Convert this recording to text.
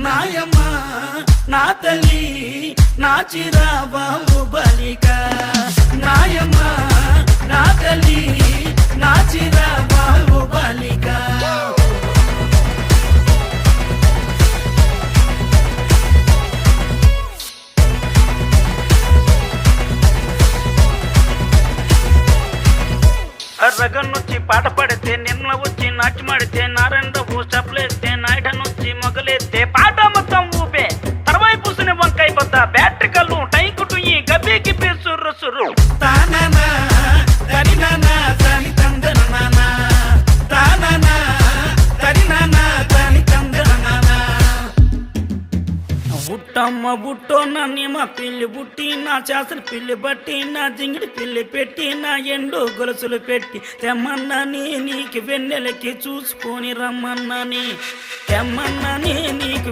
నాయమ్మ నా తల్లి నా చిరాబాబు బలిక నాయమ్మ నా తల్లి నా చిరాబాబు బలిక రగన్నొచ్చి పాట పడితే నిన్న వచ్చి నాట్యమాడితే నారెండవు చప్పలేస్తే నాయుడనొచ్చి మొగలేస్తే పాట మొత్తం ఊపే తర్వాయి పూసిన వంకాయ కొత్త బ్యాటరీ కళ్ళు టైకుటు ఈ గబ్బి గిబ్బి సుర్రు సుర్రు తాననా తరినానా తని తందనానా తాననా తరినానా తని తందనానా బుట్టమ్మ బుట్టో నన్నేమ పిల్లి బుట్టి నా చేసలు పిల్లి బట్టి నా జింగిడి పిల్లి పెట్టి నా ఎండు గొలుసులు పెట్టి తెమ్మన్నని నీకు వెన్నెలకి చూసుకొని రమ్మన్నని తెమ్మన్నని నీకు